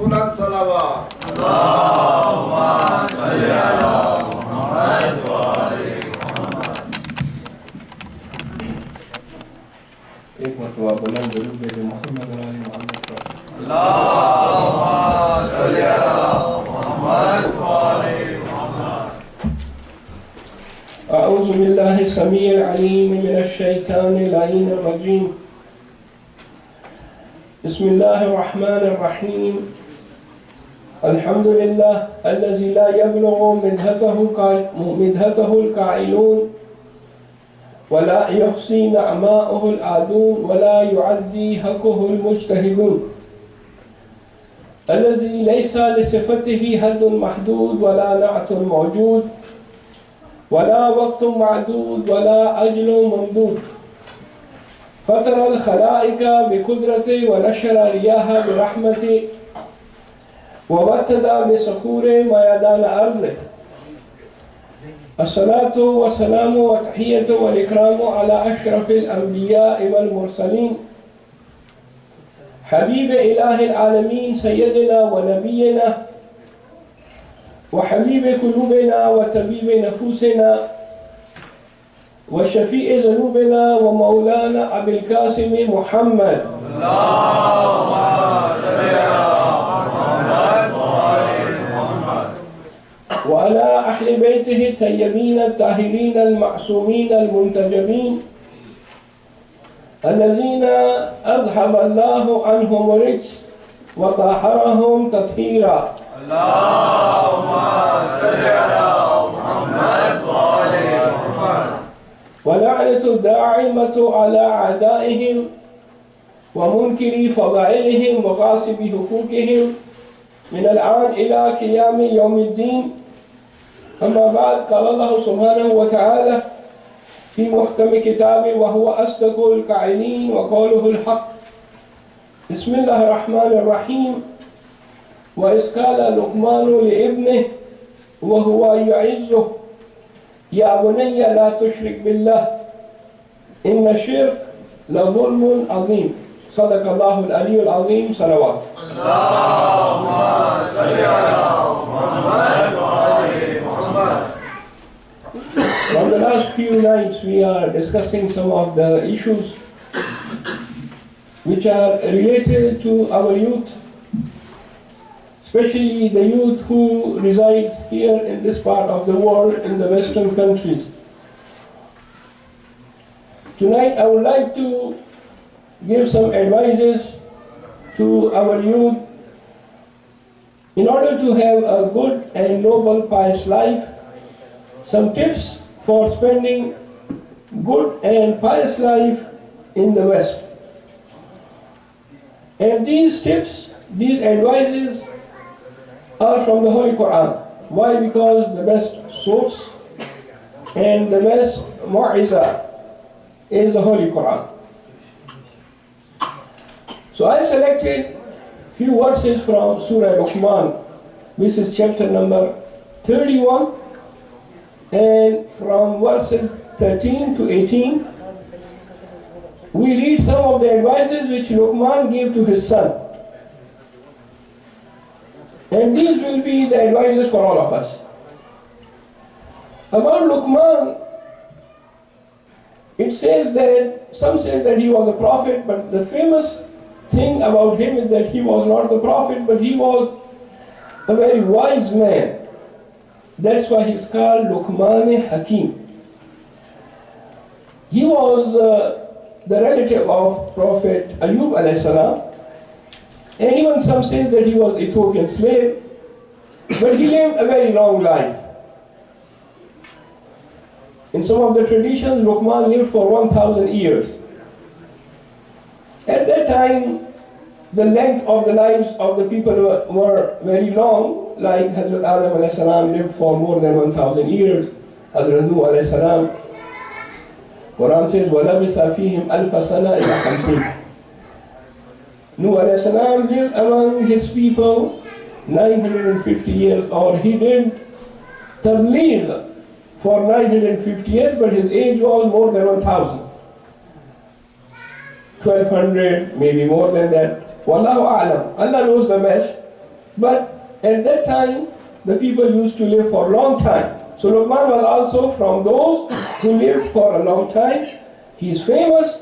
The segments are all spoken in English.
بلند صلوات اللهم صل على محمد وآل محمد. एक मरतबा बुलंद जरूर भेजे मोहम्मद और आले मोहम्मद पर। اللهم صل على محمد وآل محمد. أعوذ بالله السميع العليم من الشيطان اللعين الرجيم. بسم الله الرحمن الرحيم. الحمد لله الذي لا يبلغ مدحته القائلون ولا يحصي نعماءه العادون ولا يعدي حقه المجتهدون، الذي ليس لصفته حد محدود ولا نعت موجود ولا وقت معدود ولا أجل ممدود، فطر الخلائق بقدرته ونشر رياح برحمته ووتد بصخور ميدان أرضه. الصلاة والسلام والتحية والإكرام على أشرف الأنبياء والمرسلين حبيب إله العالمين سيدنا ونبينا وحبيب قلوبنا وطبيب نفوسنا وشفيع ذنوبنا ومولانا أبي القاسم محمد. اللهم صل على محمد وآل محمد. وعلى أهل بيته الطيبين الطاهرين المعصومين المنتجبين الذين أذهب الله عنهم الرجس وطهرهم تطهيرا. اللهم صل على محمد وآل محمد. ولعنة الداعمة على أعدائهم ومنكري فضائلهم وغاصب حقوقهم من الآن إلى قيام يوم الدين. أما بعد، قال الله سبحانه وتعالى في محكم كتابه وهو أصدق القائلين وقوله الحق. بسم الله الرحمن الرحيم. وإذ قال لقمان لابنه وهو يعظه يا بني لا تشرك بالله إن الشرك لظلم عظيم. صدق الله العلي العظيم. صلوات. اللهم صل على محمد وآل محمد. From the last few nights we are discussing some of the issues which are related to our youth, especially the youth who resides here in this part of the world in the Western countries. Tonight I would like to give some advices to our youth in order to have a good and noble pious life, some tips for spending good and pious life in the West. And these tips, these advices are from the Holy Quran. Why? Because the best source and the best mu'iza is the Holy Quran. So I selected few verses from Surah Luqman, which is chapter number 31, and from verses 13 to 18, we read some of the advices which Luqman gave to his son. And these will be the advices for all of us. About Luqman, it says that, some say that he was a prophet, but the famous thing about him is that he was not the prophet, but he was a very wise man. That's why he's called Luqman Hakim. He was the relative of Prophet Ayub alayhi salam, and even some say that he was Ethiopian slave, but he lived a very long life. In some of the traditions, Luqman lived for 1,000 years. At that time, the length of the lives of the people were very long, like Hazrat Adam alayhi salam lived for more than 1,000 years, Hazrat Nuh alayhi salam. Quran says, وَلَبِثَ فِيهِمْ أَلْفَ سَنَةٍ إِلَى 50. Nuh alayhi salam lived among his people 950 years, or he did tabligh for 950 years, but his age was more than 1,000. 1,200, maybe more than that. Wallahu a'lam. Allah knows the best. But at that time, the people used to live for a long time. So Luqman was also from those who lived for a long time. He is famous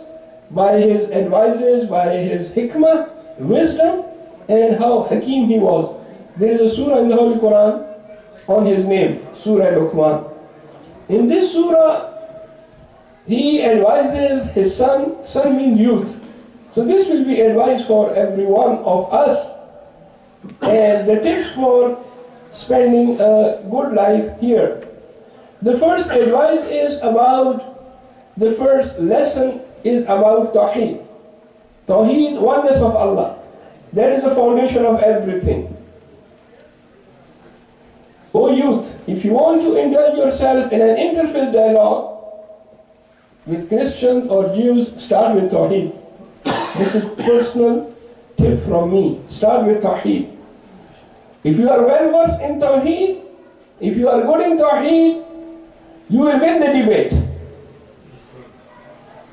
by his advices, by his hikmah, wisdom, and how hakim he was. There is a surah in the Holy Quran on his name, Surah Luqman. In this surah, he advises his son. Son means youth. So this will be advice for every one of us, and the tips for spending a good life here. The first advice is about, the first lesson is about Tawheed. Tawheed, oneness of Allah. That is the foundation of everything. O youth, if you want to indulge yourself in an interfaith dialogue with Christians or Jews, start with Tawheed. This is personal tip from me. Start with Tawheed. If you are well versed in Tawheed, if you are good in Tawheed, you will win the debate.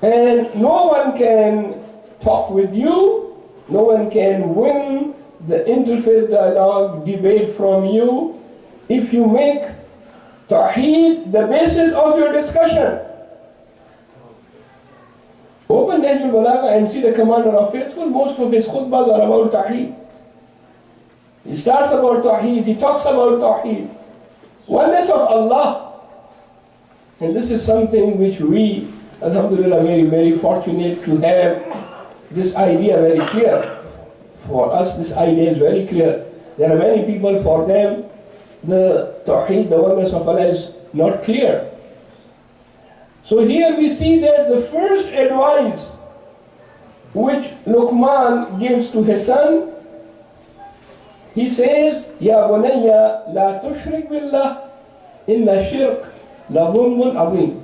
And no one can talk with you, no one can win the interfaith dialogue debate from you if you make Tawheed the basis of your discussion. Open Nahjul Balagha and see the Commander of Faithful. Most of his khutbahs are about Tawheed. He starts about Tawheed, he talks about Tawheed. Oneness of Allah. And this is something which we, alhamdulillah, very fortunate to have this idea very clear. For us, this idea is very clear. There are many people, for them, the Tawheed, the oneness of Allah is not clear. So here we see that the first advice which Luqman gives to his son, he says, Ya bunayya la tushrik billah inna shirk la dhulmun azim.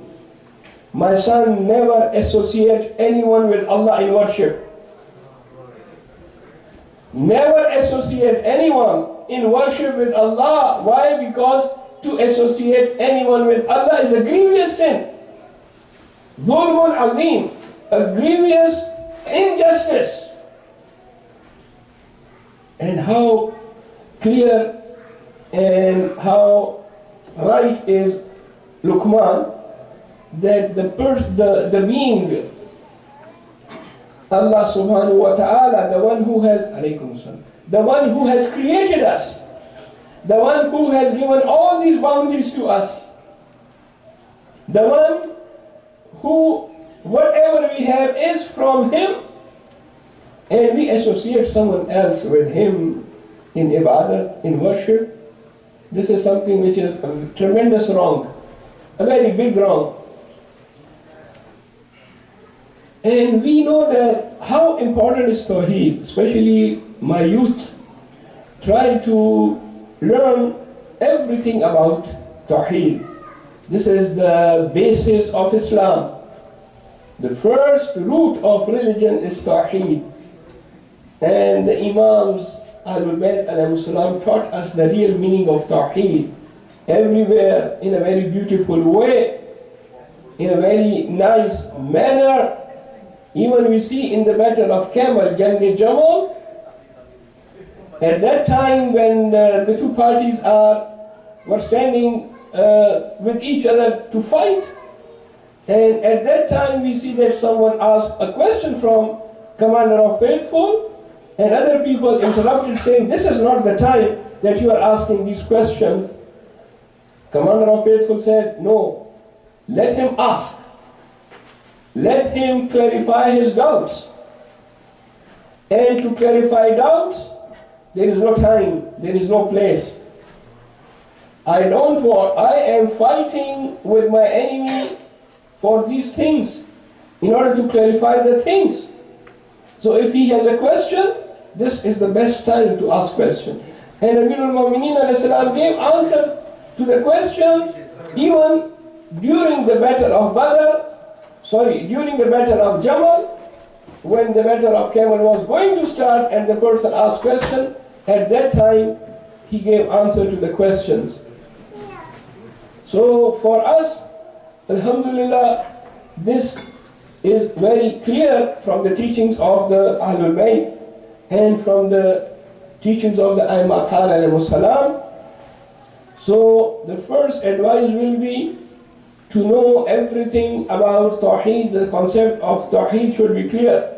My son, never associate anyone with Allah in worship. Never associate anyone in worship with Allah. Why? Because to associate anyone with Allah is a grievous sin. Dhulmun azim, a grievous injustice. And how clear and how right is Luqman that the being Allah subhanahu wa ta'ala, the one who has created us, the one who has given all these bounties to us, the one who whatever we have is from him, and we associate someone else with him in ibadah, in worship. This is something which is a tremendous wrong, a very big wrong. And we know that how important is Tawheed, especially my youth. Try to learn everything about Tawheed. This is the basis of Islam. The first root of religion is Tawheed. And the Imams, Ahlul Bayt alayhi salam, taught us the real meaning of Tawheed everywhere in a very beautiful way, in a very nice manner. Even we see in the battle of Camel, Jang-e Jamal, at that time when the two parties were standing with each other to fight, and at that time we see that someone asked a question from Commander of Faithful, and other people interrupted saying, this is not the time that you are asking these questions. Commander of Faithful said, no, let him ask. Let him clarify his doubts. And to clarify doubts, there is no time, there is no place. I am fighting with my enemy for these things, in order to clarify the things. So if he has a question, this is the best time to ask question. And Amirul Mu'mineen alayhi salam gave answer to the questions even during the battle of during the battle of Jamal, when the battle of Camel was going to start and the person asked question, at that time he gave answer to the questions. So for us, alhamdulillah, this is very clear from the teachings of the Ahlul Bayt and from the teachings of the Imam alayhi salam. So the first advice will be to know everything about Tawheed. The concept of Tawheed should be clear.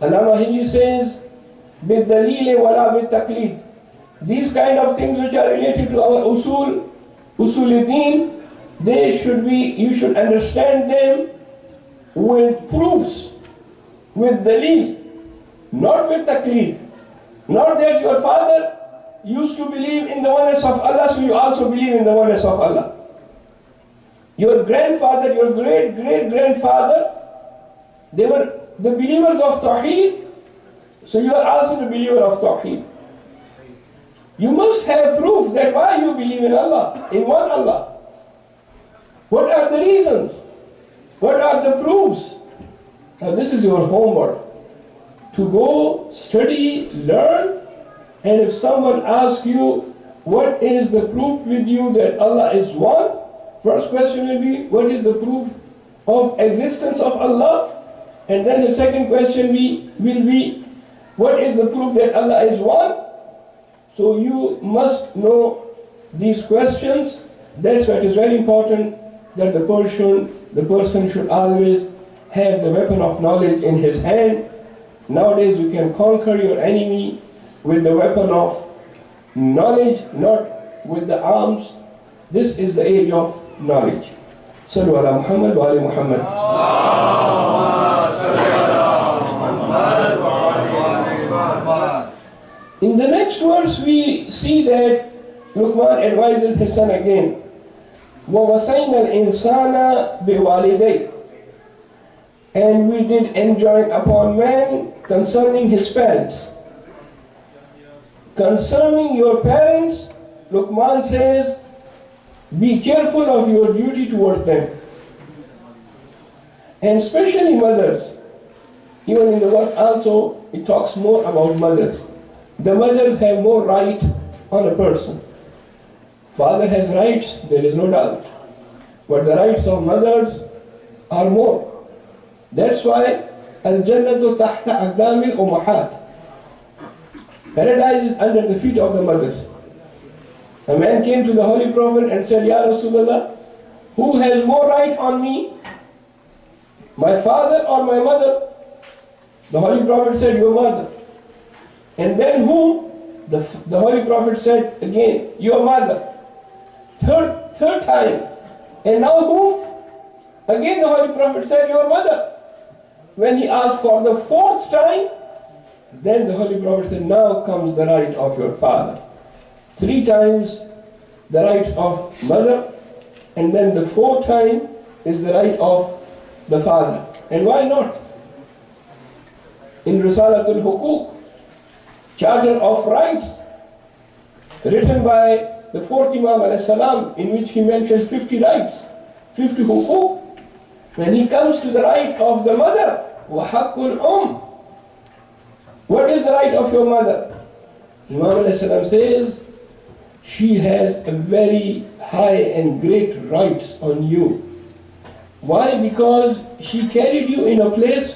Allama Hindi says, بِالدَّلِيلِ وَلَا بِالتَّقْلِيدِ. These kind of things which are related to our usul-i-deen, you should understand them with proofs, with dalil, not with taqleed. Not that your father used to believe in the oneness of Allah, so you also believe in the oneness of Allah. Your grandfather, your great-great-grandfather, they were the believers of Tawheed, so you are also the believer of Tawheed. You must have proof that why you believe in Allah, in one Allah. What are the reasons? What are the proofs? Now this is your homework. To go, study, learn, and if someone asks you, what is the proof with you that Allah is one? First question will be, what is the proof of existence of Allah? And then the second question will be, what is the proof that Allah is one? So you must know these questions. That's what is very important, that the person should always have the weapon of knowledge in his hand. Nowadays you can conquer your enemy with the weapon of knowledge, not with the arms. This is the age of knowledge. Sallu ala Muhammad wa ali Muhammad. In the next verse we see that Luqman advises his son again. وَوَصَيْنَا الْإِنسَانَ بِوَالِدَيْهِ. And we did enjoin upon man concerning his parents. Concerning your parents, Luqman says, be careful of your duty towards them. And especially mothers. Even in the verse also, it talks more about mothers. The mothers have more right on a person. Father has rights, there is no doubt. But the rights of mothers are more. That's why Al-Jannatu tahta aqdamil ummahat. Paradise is under the feet of the mothers. A man came to the Holy Prophet and said, Ya Rasulullah, who has more right on me? My father or my mother? The Holy Prophet said, your mother. And then whom? The Holy Prophet said again, your mother. Third time. And now who? Again the Holy Prophet said, your mother. When he asked for the fourth time, then the Holy Prophet said, now comes the right of your father. 3 times the rights of mother, and then the 4th time is the right of the father. And why not? In Risalatul Hukuk, Charter of Rights, written by the 4th Imam alayhi salam, in which he mentions 50 rights, 50 hukuk. When he comes to the right of the mother, وَحَقُّ What is the right of your mother? Imam alayhi salam says, she has a very high and great rights on you. Why? Because she carried you in a place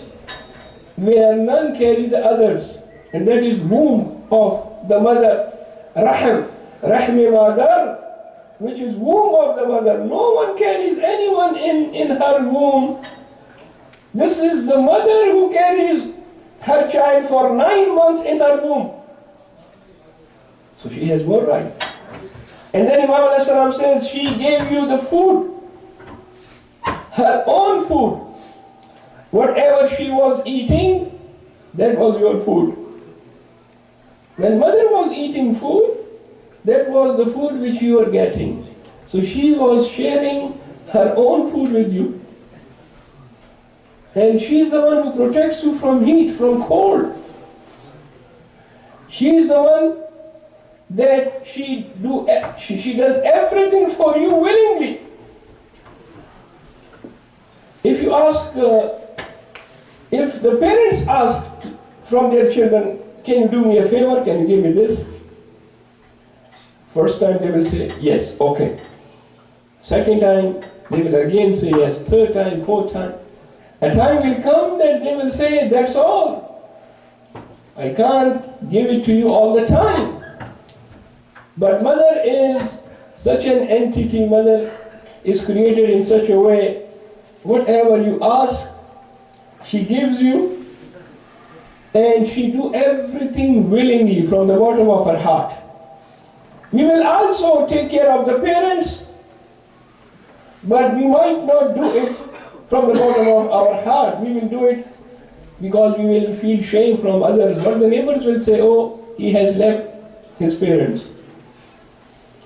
where none carry the others, and that is womb of the mother, rahim, rahmi madar, which is womb of the mother. No one carries anyone in her womb. This is the mother who carries her child for 9 months in her womb. So she has more right. And then Imam alayhi salam says, she gave you the food, her own food. Whatever she was eating, that was your food. When mother was eating food, that was the food which you were getting. So she was sharing her own food with you. And she is the one who protects you from heat, from cold. She is the one that she does everything for you willingly. If you ask, if the parents ask from their children, can you do me a favor, can you give me this? First time they will say, yes, okay. Second time, they will again say yes. Third time, fourth time. A time will come that they will say, that's all. I can't give it to you all the time. But mother is such an entity, mother is created in such a way, whatever you ask, she gives you, and she do everything willingly from the bottom of her heart. We will also take care of the parents, but we might not do it from the bottom of our heart. We will do it because we will feel shame from others. But the neighbors will say, oh, he has left his parents.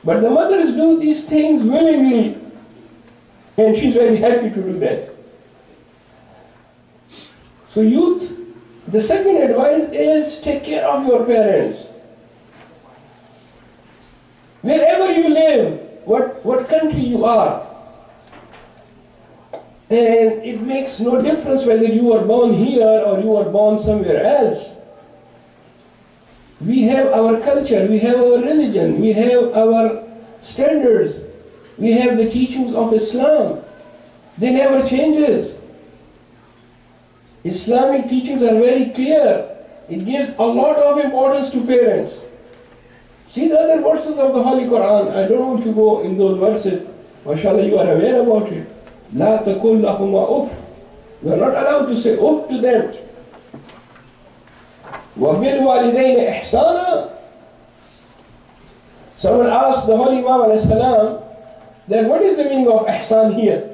But the mothers do these things willingly, and she's very happy to do that. So youth, the second advice is take care of your parents. Wherever you live, what country you are, and it makes no difference whether you were born here or you were born somewhere else. We have our culture, we have our religion, we have our standards, we have the teachings of Islam. They never changes. Islamic teachings are very clear. It gives a lot of importance to parents. See the other verses of the Holy Quran. I don't want to go in those verses. MashaAllah, you are aware about it. لا تقل لهما أف. You are not allowed to say uff to them. وَبِالْوَالِدَيْنِ إِحْسَانًا. Someone asked the Holy Imam ﷺ that what is the meaning of ihsan here?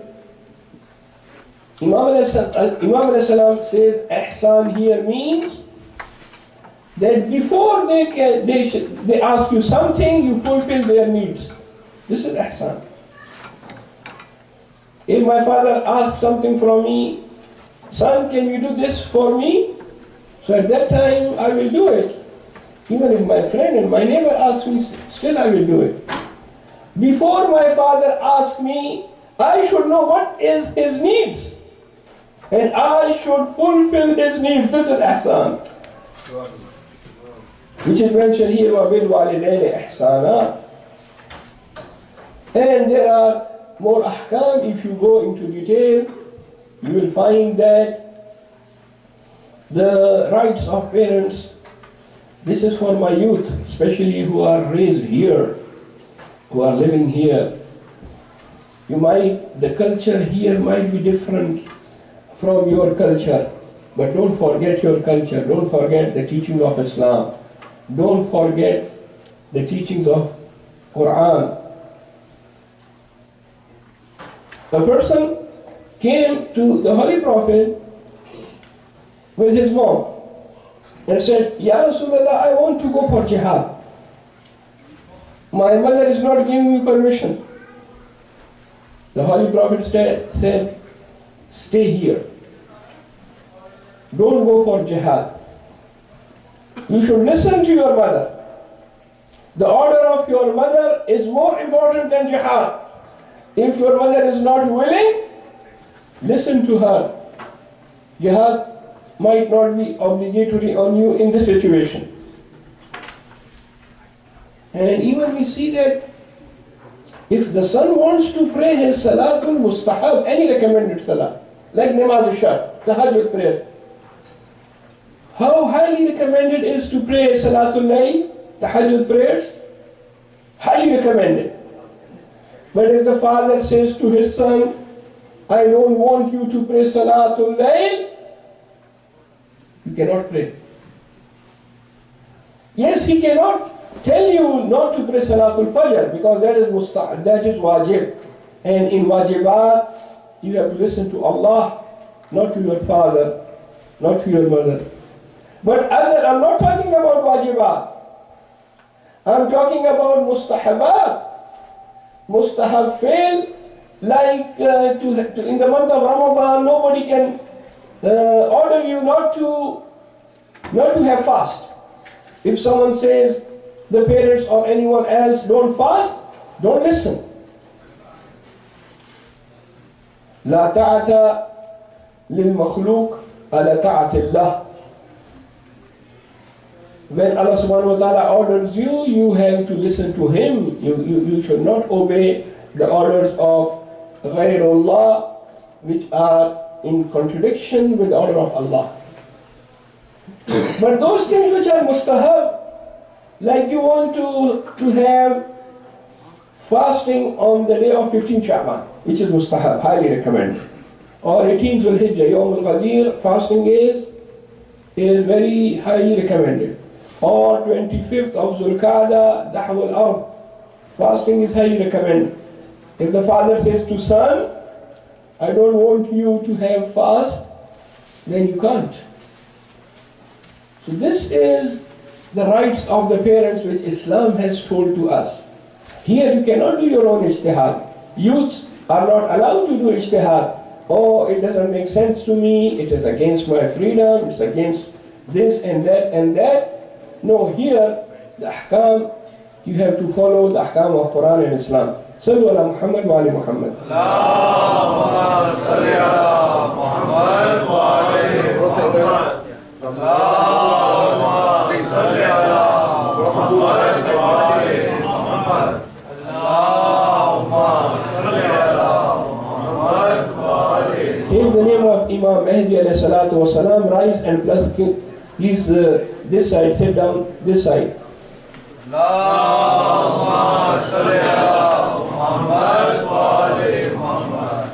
Imam ﷺ says ihsan here means that before they ask you something, you fulfill their needs. This is ihsan. If my father asks something from me, son, can you do this for me? So at that time, I will do it. Even if my friend and my neighbor ask me, still I will do it. Before my father asks me, I should know what is his needs. And I should fulfill his needs. This is ihsan. Which is mentioned here, وَبِالْوَالِدَيْنِ إِحْسَانًا. And there are more ahkam. If you go into detail, you will find that the rights of parents, this is for my youth, especially who are raised here, who are living here. The culture here might be different from your culture, but don't forget your culture, don't forget the teaching of Islam, don't forget the teachings of Quran. A person came to the Holy Prophet with his mom and said, Ya Rasulullah, I want to go for jihad. My mother is not giving me permission. The Holy Prophet said, stay here. Don't go for jihad. You should listen to your mother. The order of your mother is more important than jihad. If your mother is not willing, listen to her. Jihad might not be obligatory on you in this situation. And even we see that if the son wants to pray his salatul mustahab, any recommended salah, like namaz al-shah, tahajjud prayers, how highly recommended is to pray salatul layl, tahajjud prayers? Highly recommended. But if the father says to his son, I don't want you to pray salatul layl, you cannot pray. Yes, he cannot tell you not to pray salatul fajr because that is wajib. And in wajibat, you have to listen to Allah, not to your father, not to your mother. But I'm not talking about wajibat. I'm talking about mustahabat. Mustahab fail, like in the month of Ramadan, nobody can order you not to have fast. If someone says the parents or anyone else don't fast, don't listen. لا طاعة للمخلوق على طاعة الله. When Allah subhanahu wa ta'ala orders you, you have to listen to Him. You should not obey the orders of ghayrullah, which are in contradiction with the order of Allah. But those things which are mustahab, like you want to have fasting on the day of 15 Sha'ban, which is mustahab, highly recommended. Or 18 Zulhijjah, Yawm al-Ghadir, fasting is very highly recommended. Or 25th of Zulqa'dah, Dahw al-Ard, fasting is highly recommended. If the father says to son, I don't want you to have fast, then you can't. So this is the rights of the parents which Islam has told to us. Here you cannot do your own ijtihad. Youths are not allowed to do ijtihad. Oh, it doesn't make sense to me, it is against my freedom, it's against this and that and that. No, here the ahkam, you have to follow the ahkam of Quran and Islam. Sallu ala Muhammad wa ali Muhammad. Allahumma salli ala Muhammad wa ali Muhammad. Allahumma salli ala Muhammad wa ali Muhammad. Allahumma salli ala Muhammad wa ali. In the name of Imam Mahdi alayhi salatu wa salam, rise and please this side, sit down this side. Allahumma salli ala Muhammad wa ali Muhammad.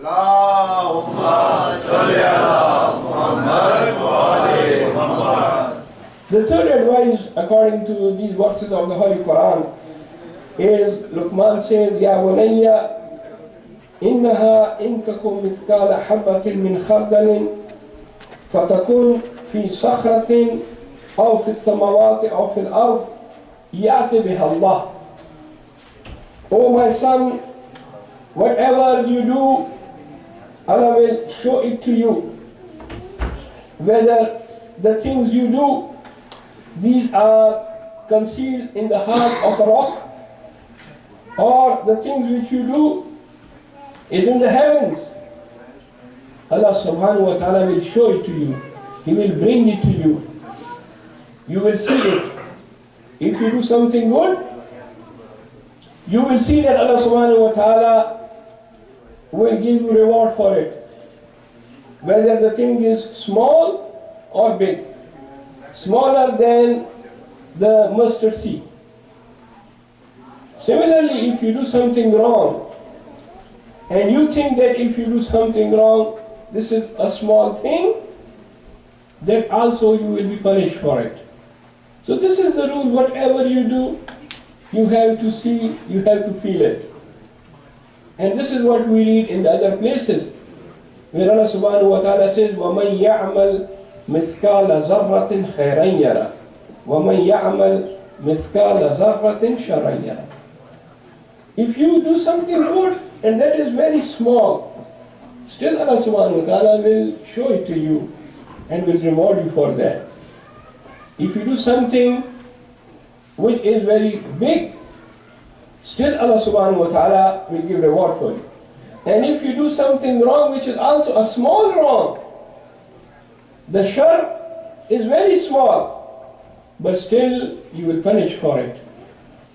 Allahumma salli ala Muhammad wa ali Muhammad. The third advice, according to these verses of the Holy Quran, is Luqman says, Ya bunayya, إنها إن تكن مثقال حبة من خردل فتكون في صخرة أو في السماوات أو في الأرض يأتي بها الله. O my son, whatever you do, Allah will show it to you. Whether the things you do, these are concealed in the heart of a rock, or the things which you do is in the heavens. Allah subhanahu wa ta'ala will show it to you. He will bring it to you. You will see it. If you do something good, you will see that Allah subhanahu wa ta'ala will give you reward for it. Whether the thing is small or big. Smaller than the mustard seed. Similarly, if you do something wrong, and you think that if you do something wrong, this is a small thing, that also you will be punished for it. So this is the rule, whatever you do, you have to see, you have to feel it. And this is what we read in the other places, where Allah subhanahu wa ta'ala says, وَمَنْ يَعْمَلْ مِثْقَالَ ذَرَّةٍ خَيْرًا يَرَهُ وَمَنْ يَعْمَلْ مِثْقَالَ ذَرَّةٍ شَرًّا يَرَهُ. If you do something good, and that is very small, still Allah subhanahu wa ta'ala will show it to you and will reward you for that. If you do something which is very big, still Allah subhanahu wa ta'ala will give reward for it. And if you do something wrong which is also a small wrong, the shar is very small, but still you will punish for it.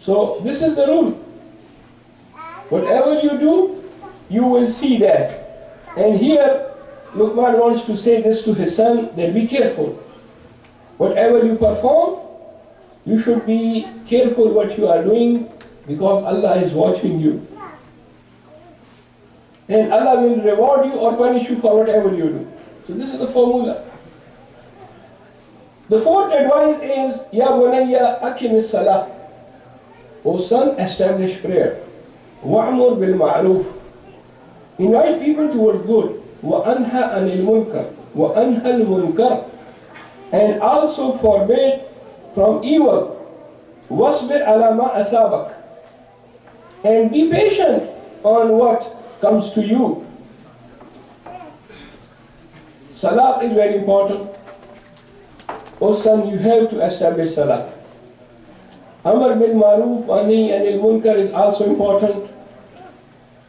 So this is the rule. Whatever you do, you will see that. And here, Luqman wants to say this to his son, that be careful. Whatever you perform, you should be careful what you are doing, because Allah is watching you. And Allah will reward you or punish you for whatever you do. So this is the formula. The fourth advice is, Ya bunayya aqimis salah. O son, establish prayer. Wa'mur bil ma'ruf. Invite people towards good. Wa'anha anil munkar. Wa'anha al munkar. And also forbid from evil. Wasbir ala ma asabak. And be patient on what comes to you. Salat is very important. O son, you have to establish salat. Amr bil Maruf, Nahi anil Munkar is also important.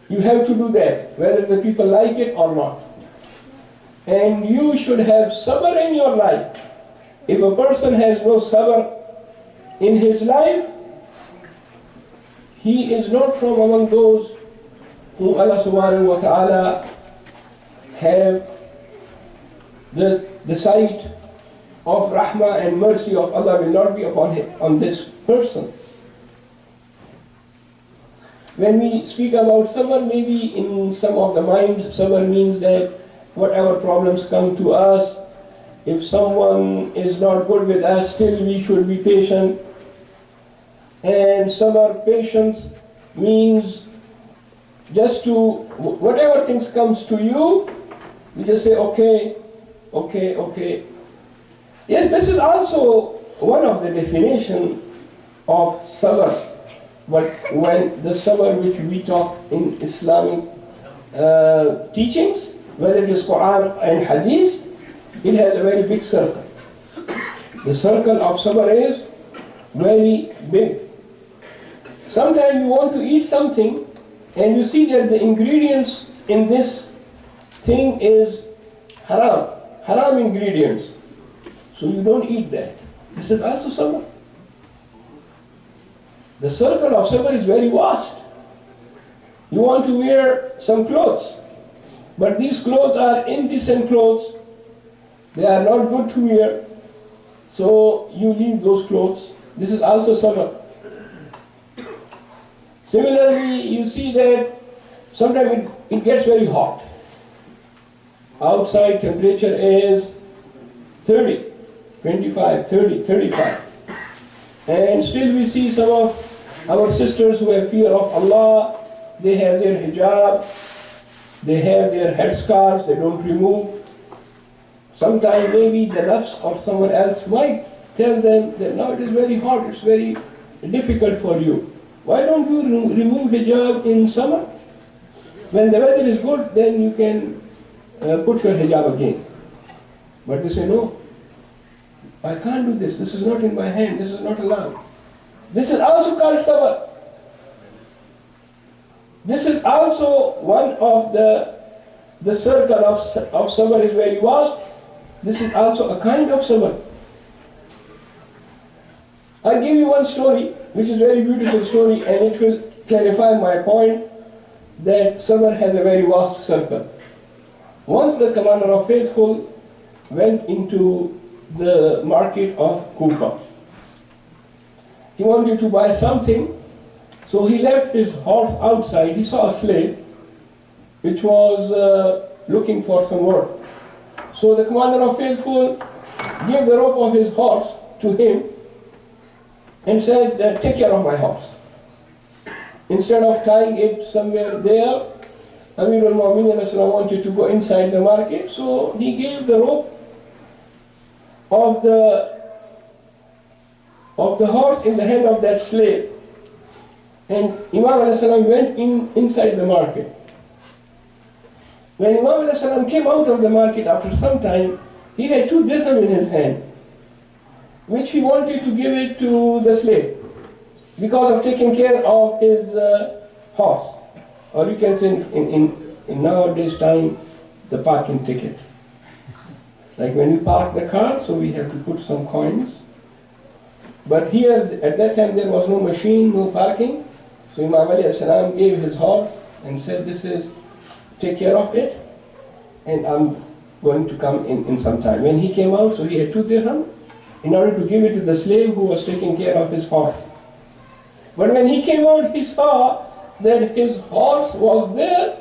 You have to do that, whether the people like it or not. And you should have sabr in your life. If a person has no sabr in his life, he is not from among those whom Allah subhanahu wa ta'ala have the sight of rahmah and mercy of Allah will not be upon him, on this person. When we speak about sabr, maybe in some of the minds, sabr means that whatever problems come to us, if someone is not good with us, still we should be patient. And sabr, patience, means just to, whatever things comes to you, you just say, okay, okay, okay. Yes, this is also one of the definition of sabr. But when the sabr which we talk in Islamic teachings, whether it is Quran and Hadith, it has a very big circle. The circle of sabr is very big. Sometimes you want to eat something and you see that the ingredients in this thing is haram ingredients. So you don't eat that. This is also sabr. The circle of sabr is very vast. You want to wear some clothes, but these clothes are indecent clothes. They are not good to wear. So you leave those clothes. This is also sabr. Similarly, you see that sometimes it gets very hot. Outside temperature is 30, 25, 30, 35. And still we see some of our sisters who have fear of Allah, they have their hijab, they have their headscarves, they don't remove. Sometimes maybe the nafs of someone else might tell them that now it is very hot, it's very difficult for you. Why don't you remove hijab in summer? When the weather is good, then you can put your hijab again. But they say, no, I can't do this. This is not in my hand. This is not allowed. This is also called sabr. This is also one of the circle of sabr is very vast. This is also a kind of sabr. I'll give you one story, which is a very beautiful story, and it will clarify my point that sabr has a very vast circle. Once the commander of faithful went into the market of Kufa. He wanted to buy something, so he left his horse outside. He saw a slave which was looking for some work. So the commander of faithful gave the rope of his horse to him and said, take care of my horse. Instead of tying it somewhere there, Amir al-Mu'minin wanted to go inside the market, so he gave the rope of the horse in the hand of that slave. And Imam went inside the market. When Imam came out of the market after some time, he had 2 dirham in his hand, which he wanted to give it to the slave because of taking care of his horse. Or you can say in nowadays time, the parking ticket. Like when we park the car, so we have to put some coins. But here, at that time, there was no machine, no parking. So Imam Ali gave his horse and said, this is, take care of it, and I'm going to come in some time. When he came out, so he had 2 dirham in order to give it to the slave who was taking care of his horse. But when he came out, he saw that his horse was there,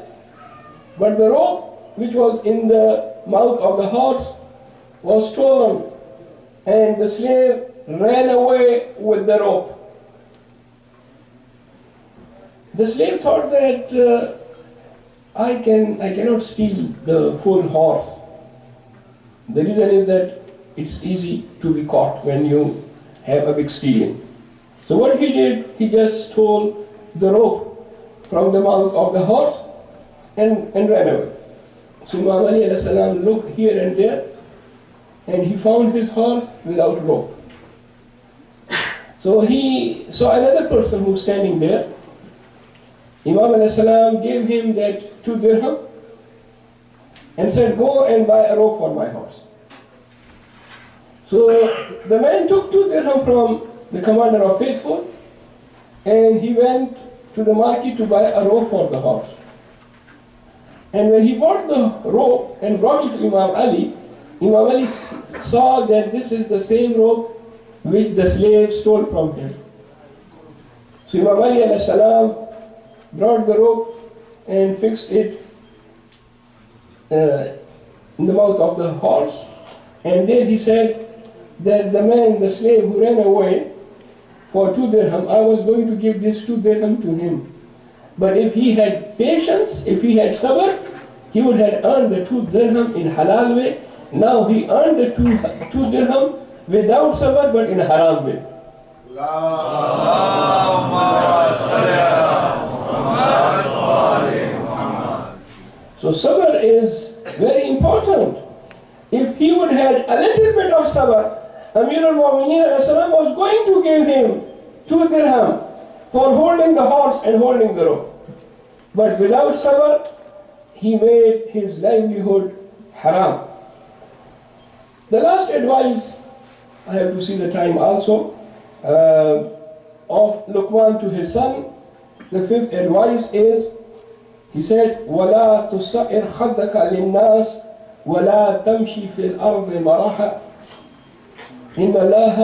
but the rope which was in the mouth of the horse was stolen, and the slave ran away with the rope. The slave thought that I cannot steal the full horse. The reason is that it's easy to be caught when you have a big stealing. So what he did, he just stole the rope from the mouth of the horse and ran away. So Imam Ali looked here and there, and he found his horse without rope. So he saw another person who was standing there. Imam gave him that 2 dirham and said, go and buy a rope for my horse. So the man took 2 dirham from the commander of faithful, and he went to the market to buy a rope for the horse. And when he bought the rope and brought it to Imam Ali saw that this is the same rope which the slave stole from him. So Imam Ali alayhi salam brought the rope and fixed it in the mouth of the horse, and then he said that the man, the slave who ran away for 2 dirham, I was going to give this 2 dirham to him. But if he had patience, if he had sabr, he would have earned the 2 dirham in halal way. Now he earned the 2 dirham without sabr but in a haram way. So sabr is very important. If he would have a little bit of sabr, Amir al-Mu'mineen was going to give him 2 dirham for holding the horse and holding the rope. But without sabr, he made his livelihood haram. The last advice, I have to see the time also, of Luqman to his son, the 5th advice is, he said, وَلَا تُصَّئِرْ خَدَّكَ لِلنَّاسِ وَلَا تَمْشِي فِي الْأَرْضِ مَرَحًا إِنَّ اللَّهَ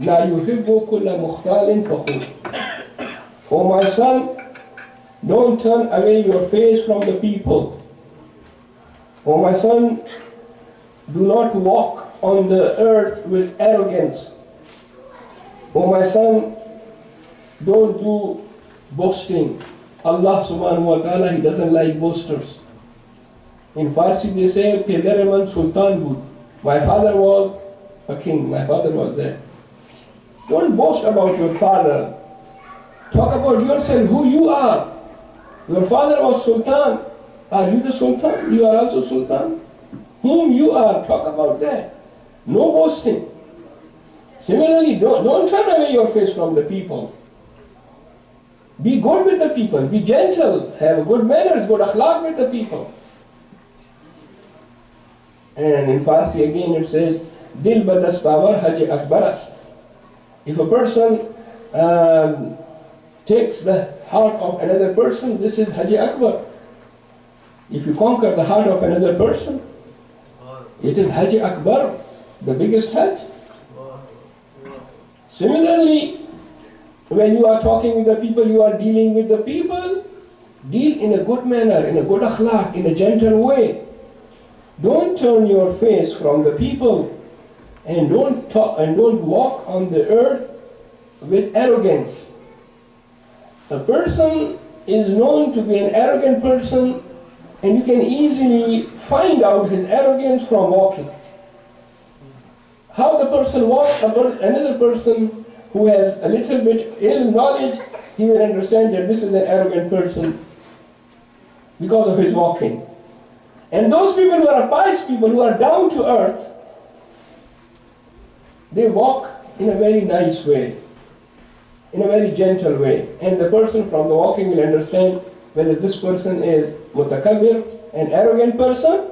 لَا يُحِبُّ كُلَّ مُخْتَالٍ فَخُورٍ. O my son, don't turn away your face from the people. O my son, do not walk on the earth with arrogance. O my son, don't do boasting. Allah subhanahu wa ta'ala, He doesn't like boasters. In Farsi they say, Pederaman Sultan Bud. My father was a king, my father was there. Don't boast about your father. Talk about yourself, who you are. Your father was Sultan. Are you the Sultan? You are also Sultan. Whom you are, talk about that. No boasting. Similarly, don't turn away your face from the people. Be good with the people, be gentle, have good manners, good akhlaq with the people. And in Farsi again it says, Dil badastavar haji akbarast. If a person takes the heart of another person, this is Haji Akbar. If you conquer the heart of another person, it is Haji Akbar, the biggest Hajj. Similarly, when you are talking with the people, you are dealing with the people, deal in a good manner, in a good akhlaq, in a gentle way. Don't turn your face from the people and don't talk and don't walk on the earth with arrogance. A person is known to be an arrogant person, and you can easily find out his arrogance from walking. How the person walks, another person who has a little bit ill knowledge, he will understand that this is an arrogant person because of his walking. And those people who are pious people, who are down to earth, they walk in a very nice way, in a very gentle way. And the person from the walking will understand whether this person is mutakabbir, an arrogant person,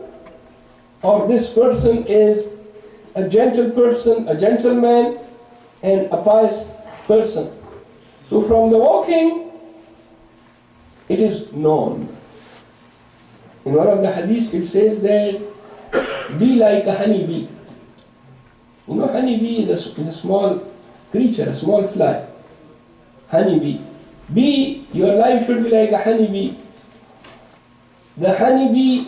or this person is a gentle person, a gentleman, and a pious person. So from the walking, it is known. In one of the hadiths it says that, be like a honeybee. You know, honeybee is a small creature, a small fly. Honeybee. Your life should be like a honeybee. The honeybee,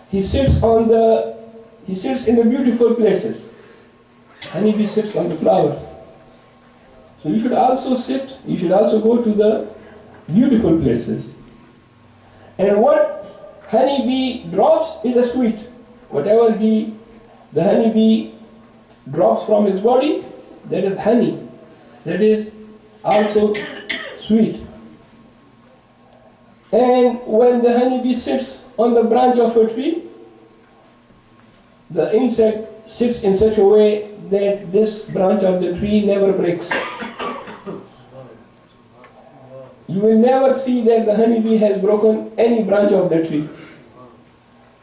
he sits in the beautiful places. Honeybee sits on the flowers. So you should also go to the beautiful places. And what honeybee drops is a sweet. Whatever the honeybee drops from his body, that is honey. That is also sweet. And when the honeybee sits on the branch of a tree, the insect sits in such a way that this branch of the tree never breaks. You will never see that the honeybee has broken any branch of the tree.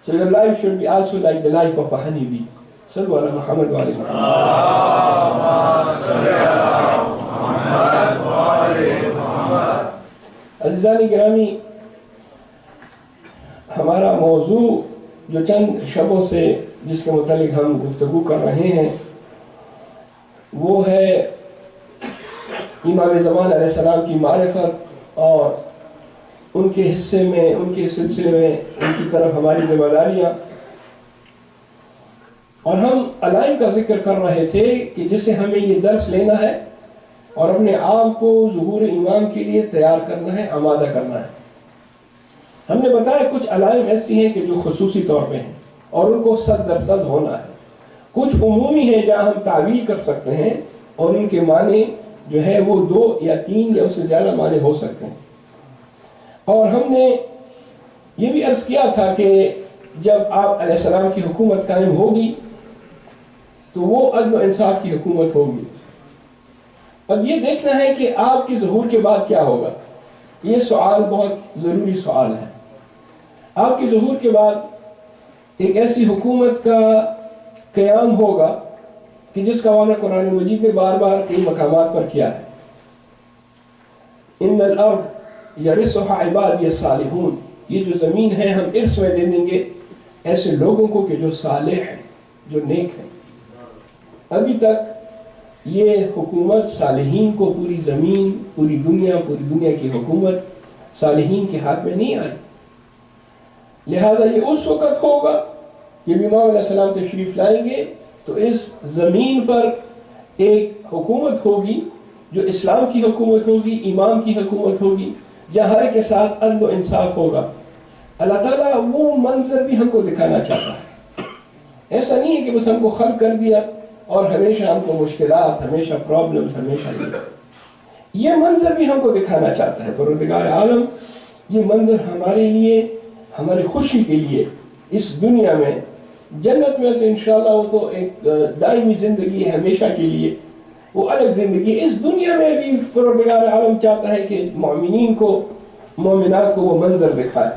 So your life should be also like the life of a honeybee. Sallu ala Muhammad wa alayhi Muhammad. Azizani Grami, ہمارا موضوع جو چند شبوں سے جس کے متعلق ہم گفتگو کر رہے ہیں وہ ہے امام زمان علیہ السلام کی معرفت اور ان کے حصے میں، ان کے سلسلے میں ان کی طرف ہماری ذمہ داریاں. اور ہم علائم کا ذکر کر رہے تھے کہ جس سے ہمیں یہ درس لینا ہے اور اپنے آپ کو ظہور امام کے لیے تیار کرنا ہے، آمادہ کرنا ہے. ہم نے بتایا کچھ علائم ایسی ہیں کہ جو خصوصی طور پہ ہیں اور ان کو 100% ہونا ہے. کچھ عمومی ہیں جہاں ہم تعویل کر سکتے ہیں اور ان کے معنی جو ہے وہ 2 یا 3 یا اس سے زیادہ معنی ہو سکتے ہیں. اور ہم نے یہ بھی عرض کیا تھا کہ جب آپ علیہ السلام کی حکومت قائم ہوگی تو وہ عدل و انصاف کی حکومت ہوگی. اب یہ دیکھنا ہے کہ آپ کے ظہور کے بعد کیا ہوگا. یہ سوال بہت ضروری سوال ہے. آپ کے ظہور کے بعد ایک ایسی حکومت کا قیام ہوگا کہ جس کا وعدہ قرآن مجید نے بار بار کئی مقامات پر کیا ہے. ان الارض یرثها عبادی الصالحون، یہ جو زمین ہے ہم ارث میں دے دیں گے ایسے لوگوں کو کہ جو صالح ہیں، جو نیک ہیں. ابھی تک یہ حکومت صالحین کو، پوری زمین، پوری دنیا کی حکومت صالحین کے ہاتھ میں نہیں آئی. لہذا یہ اس وقت ہوگا جب امام علیہ السلام تشریف لائیں گے تو اس زمین پر ایک حکومت ہوگی جو اسلام کی حکومت ہوگی، امام کی حکومت ہوگی، جہاں ہر کے ساتھ عدل و انصاف ہوگا. اللہ تعالیٰ وہ منظر بھی ہم کو دکھانا چاہتا ہے. ایسا نہیں ہے کہ بس ہم کو خلق کر دیا اور ہمیشہ ہم کو مشکلات، ہمیشہ پرابلمز، ہمیشہ یہ منظر بھی ہم کو دکھانا چاہتا ہے. پروردگار عالم یہ منظر ہمارے لیے، ہماری خوشی کے لیے اس دنیا میں، جنت میں تو انشاءاللہ وہ تو ایک دائمی زندگی ہے، ہمیشہ کے لیے وہ الگ زندگی ہے. اس دنیا میں بھی پروردگار عالم چاہتا ہے کہ مومنین کو، مومنات کو وہ منظر دکھائے.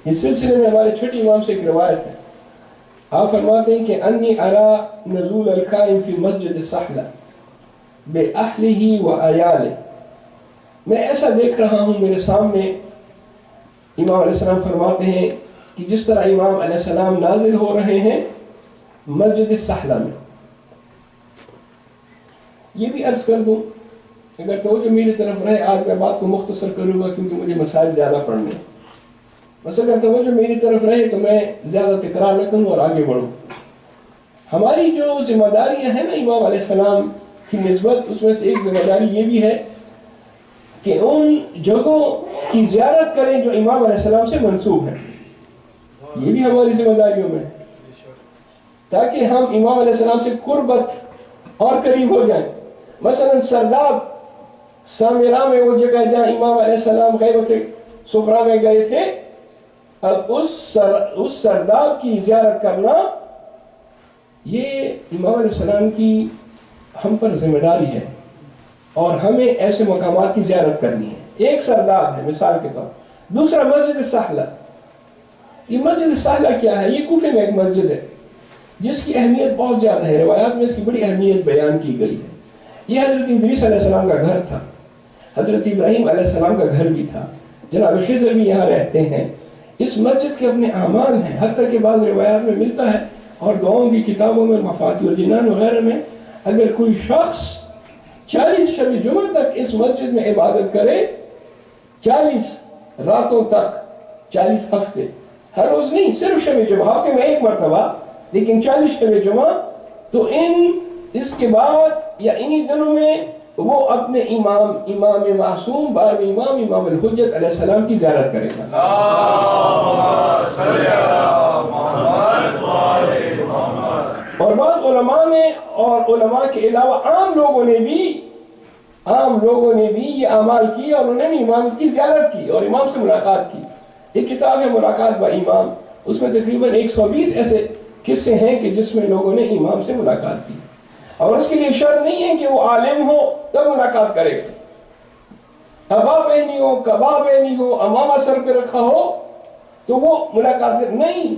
اس سلسلے میں ہمارے چھٹے امام سے ایک روایت ہے. آپ فرماتے ہیں کہ انی ارا نزول القائم فی مسجد الصحلہ بأہلہ و عیالہ، میں ایسا دیکھ رہا ہوں میرے سامنے. امام علیہ السلام فرماتے ہیں کہ جس طرح امام علیہ السلام نازل ہو رہے ہیں مسجد الصحلہ میں. یہ بھی عرض کر دوں، اگر توجہ میری طرف رہے، آج میں بات کو مختصر کروں گا کیونکہ مجھے مسائل زیادہ پڑھنے ہیں. بس اگر توجہ میری طرف رہے تو میں زیادہ تکرار نہ کروں اور آگے بڑھوں. ہماری جو ذمہ داریاں ہیں نا امام علیہ السلام کی نسبت، اس میں سے ایک ذمہ داری یہ بھی ہے کہ ان جگہوں کی زیارت کریں جو امام علیہ السلام سے منسوب ہیں. یہ بھی ہماری ذمہ داریوں میں ہے تاکہ ہم امام علیہ السلام سے قربت اور قریب ہو جائیں. مثلا سرداب سامرا میں وہ جگہ جہاں امام علیہ السلام غیبت صفرا میں گئے تھے، اب اس سرداب کی زیارت کرنا یہ امام علیہ السلام کی ہم پر ذمہ داری ہے اور ہمیں ایسے مقامات کی زیارت کرنی ہے. ایک سرداب ہے مثال کے طور. دوسرا مسجد الصحلہ. یہ مسجد الصحلہ کیا ہے؟ یہ کوفے میں ایک مسجد ہے جس کی اہمیت بہت زیادہ ہے. روایات میں اس کی بڑی اہمیت بیان کی گئی ہے. یہ حضرت ادریس علیہ السلام کا گھر تھا، حضرت ابراہیم علیہ السلام کا گھر بھی تھا، جناب خضر بھی یہاں رہتے ہیں. اس مسجد کے اپنے اعمال ہیں، حتیٰ کہ بعض روایات میں ملتا ہے اور دعاؤں کی کتابوں میں، مفاتیح الجنان وغیرہ میں، اگر کوئی شخص 40 شب جمعہ تک اس مسجد میں عبادت کرے، 40 راتوں تک، 40 ہفتے، ہر روز نہیں، صرف شب جمعہ، ہفتے میں ایک مرتبہ، لیکن 40 شب جمعہ، تو اس کے بعد یا انہی دنوں میں وہ اپنے امام معصوم، 12ویں امام الحجت علیہ السلام کی زیارت کرے گا. اور بعض علماء نے، اور علماء کے علاوہ عام لوگوں نے بھی یہ اعمال کی اور انہوں نے امام کی زیارت کی اور امام سے ملاقات کی. ایک کتاب ہے ملاقات با امام، اس میں تقریباً 120 ایسے قصے ہیں کہ جس میں لوگوں نے امام سے ملاقات کی. اور اس کے لیے شرط نہیں ہے کہ وہ عالم ہو تب ملاقات کرے گا. ابا پہنی ہو، کبا پہنی ہو، امامہ سر پہ رکھا ہو تو وہ ملاقات نہیں.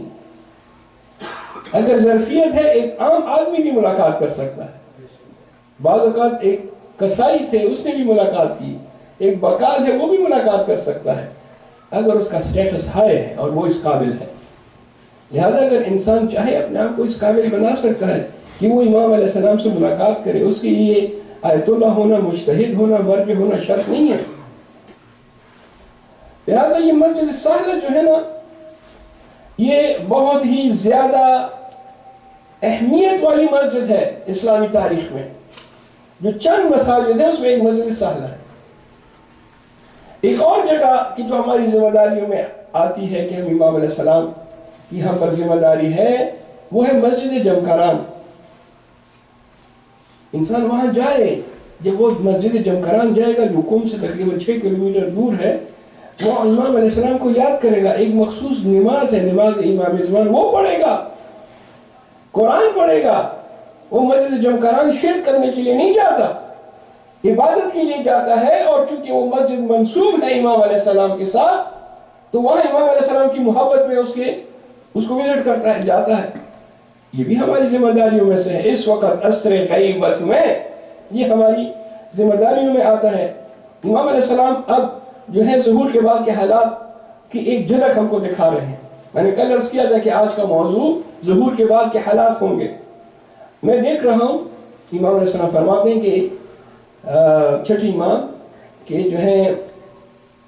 اگر ظرفیت ہے ایک عام آدمی بھی ملاقات کر سکتا ہے. بعض اوقات ایک کسائی تھے، اس نے بھی ملاقات کی. ایک بکال ہے، وہ بھی ملاقات کر سکتا ہے. اگر اس کا سٹیٹس ہائی ہے اور وہ اس قابل ہے. لہذا اگر انسان چاہے اپنے آپ کو اس قابل بنا سکتا ہے کہ وہ امام علیہ السلام سے ملاقات کرے. اس کے لیے آیت اللہ ہونا، مجتہد ہونا، مرجع ہونا شرط نہیں ہے. لہذا یہ مسجد ساحلہ جو ہے نا، یہ بہت ہی زیادہ اہمیت والی مسجد ہے اسلامی تاریخ میں. جو چند مساجد ہیں اس میں ایک مسجد ساحلہ ہے. ایک اور جگہ کی جو ہماری ذمہ داریوں میں آتی ہے کہ ہم امام علیہ السلام کی ہم پر ذمہ داری ہے، وہ ہے مسجد جمکران. انسان وہاں جائے، جب وہ مسجد جمکران جائے گا جو قم سے تقریباً 6 کلومیٹر دور ہے، وہ امام علیہ السلام کو یاد کرے گا. ایک مخصوص نماز ہے، نماز امام زمان، وہ پڑھے گا، قرآن پڑھے گا. وہ مسجد جمکران شرک کرنے کے لیے نہیں جاتا، عبادت کے لیے جاتا ہے. اور چونکہ وہ مسجد منسوب ہے امام علیہ السلام کے ساتھ، تو وہاں امام علیہ السلام کی محبت میں اس کو وزٹ کرتا ہے، جاتا ہے. یہ بھی ہماری ذمہ داریوں میں سے ہے. اس وقت عصر غیبت میں یہ ہماری ذمہ داریوں میں آتا ہے. امام علیہ السلام اب جو ہے ظہور کے بعد کے حالات کی ایک جھلک ہم کو دکھا رہے ہیں. میں نے کل عرض کیا تھا کہ آج کا موضوع ظہور کے بعد کے حالات ہوں گے. میں دیکھ رہا ہوں امام علیہ السلام فرماتے ہیں کہ چھٹی امام کہ جو ہے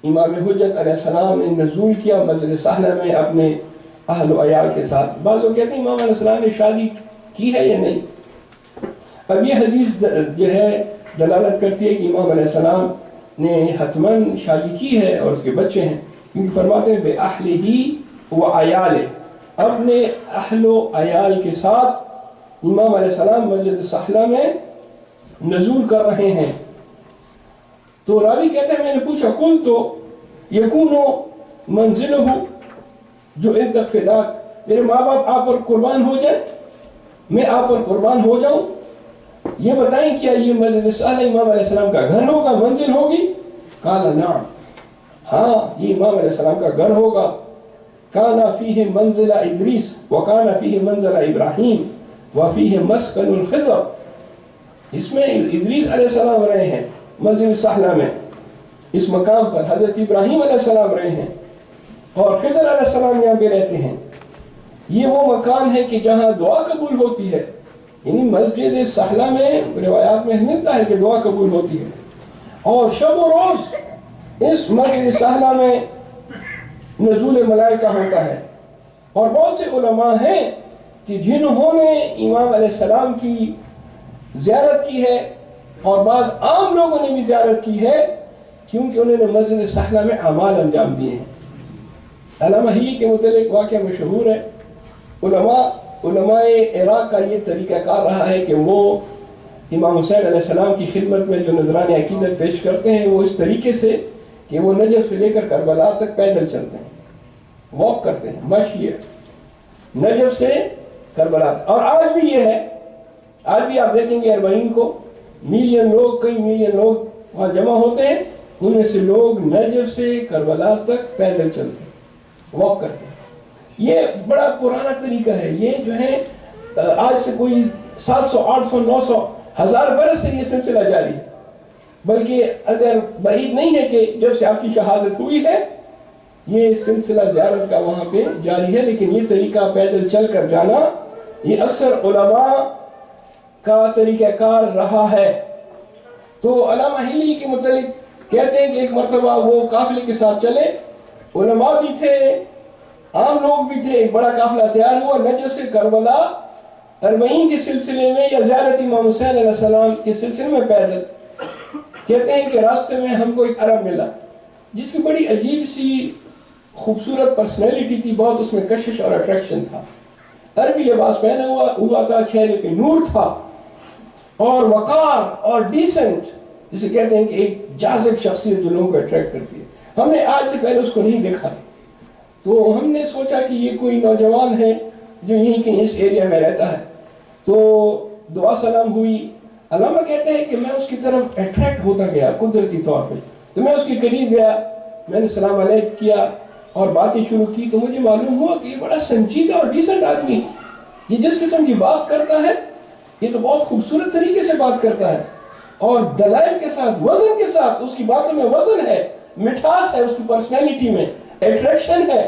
امام حجت علیہ السلام نے نزول کیا مسجد ساحلہ میں اپنے اہل و عیال کے ساتھ. بعض لوگ کہتے ہیں امام علیہ السلام نے شادی کی ہے یا نہیں. اب یہ حدیث جو ہے دلالت کرتی ہے کہ امام علیہ السلام نے حتماً شادی کی ہے اور اس کے بچے ہیں، کیونکہ فرماتے ہیں بے اہلہ و عیالہ، اپنے اہل و عیال کے ساتھ امام علیہ السلام مسجد ساحلہ میں نزول کر رہے ہیں. تو راوی کہتے ہیں میں نے پوچھا کل تو یکون منزلہ، جو التق فداک، میرے ماں باپ آپ پر قربان ہو جائیں، میں آپ پر قربان ہو جاؤں. یہ بتائیں کیا یہ مسجد ساحلہ امام علیہ السلام کا گھر ہوگا، منزل ہوگی؟ قال نعم، ہاں یہ امام علیہ السلام کا گھر ہوگا. کان فیہ منزل ادریس وکان فیہ منزل ابراہیم وفیہ مسکن الخضر. اس میں ادریس علیہ السلام رہے ہیں مسجد ساحلہ میں، اس مقام پر حضرت ابراہیم علیہ السلام رہے ہیں، اور خضر علیہ السلام یہاں پہ رہتے ہیں. یہ وہ مکان ہے کہ جہاں دعا قبول ہوتی ہے. یعنی مسجد ساحلہ میں روایات میں ملتا ہے کہ دعا قبول ہوتی ہے، اور شب و روز اس مسجد ساحلہ میں نزول ملائکہ ہوتا ہے. اور بہت سے علماء ہیں کہ جنہوں نے امام علیہ السلام کی زیارت کی ہے، اور بعض عام لوگوں نے بھی زیارت کی ہے، کیونکہ انہوں نے مسجد ساحلہ میں اعمال انجام دیے ہیں. علامہ ہی کے متعلق واقعہ مشہور ہے. علماء عراق کا یہ طریقہ کار رہا ہے کہ وہ امام حسین علیہ السلام کی خدمت میں جو نذران عقیدت پیش کرتے ہیں وہ اس طریقے سے کہ وہ نجف سے لے کر کربلا تک پیدل چلتے ہیں، واک کرتے ہیں، مشی ہے نجف سے کربلا تک. اور آج بھی یہ ہے، آج بھی آپ دیکھیں گے 40 کو ملین لوگ، کئی ملین لوگ وہاں جمع ہوتے ہیں. ان میں سے لوگ نجف سے کربلا تک پیدل چلتے ہیں، واک کرتے ہیں. یہ بڑا پرانا طریقہ ہے. یہ جو ہے آج سے کوئی 700 800 900 1000 برس سے یہ سلسلہ جاری ہے. بلکہ اگر بعید نہیں ہے کہ جب سے آپ کی شہادت ہوئی ہے یہ سلسلہ زیارت کا وہاں پہ جاری ہے. لیکن یہ طریقہ پیدل چل کر جانا یہ اکثر علماء کا طریقہ کار رہا ہے. تو علامہ ہلی کے متعلق کہتے ہیں کہ ایک مرتبہ وہ قافلے کے ساتھ چلے، علماء بھی تھے، عام لوگ بھی تھے. ایک بڑا قافلہ تیار ہوا نجف سے کربلا 40 کے سلسلے میں، یا زیارت امام حسین علیہ السلام کے سلسلے میں پیدل. کہتے ہیں کہ راستے میں ہم کو ایک عرب ملا جس کی بڑی عجیب سی خوبصورت پرسنالٹی تھی، بہت اس میں کشش اور اٹریکشن تھا. عربی لباس پہنا ہوا تھا، چہرے پہ نور تھا، اور وقار اور ڈیسنٹ، جسے کہتے ہیں کہ ایک جاذب شخصیت جو لوگوں کو اٹریکٹ کرتی ہے. ہم نے آج سے پہلے اس کو نہیں دیکھا، تو ہم نے سوچا کہ یہ کوئی نوجوان ہے جو یہیں کہیں اس ایریا میں رہتا ہے. تو دعا سلام ہوئی. علامہ کہتے ہیں کہ میں اس کی طرف اٹریکٹ ہوتا گیا قدرتی طور پہ. تو میں اس کے قریب گیا، میں نے سلام علیکم کیا اور باتیں شروع کی. تو مجھے معلوم ہوا کہ یہ بڑا سنجیدہ اور ڈیسنٹ آدمی ہے. یہ جس قسم کی بات کرتا ہے یہ تو بہت خوبصورت طریقے سے بات کرتا ہے، اور دلائل کے ساتھ، وزن کے ساتھ. اس کی باتوں میں وزن ہے، مٹھاس ہے اس کی پرسنالٹی میں. اٹریکشن ہے.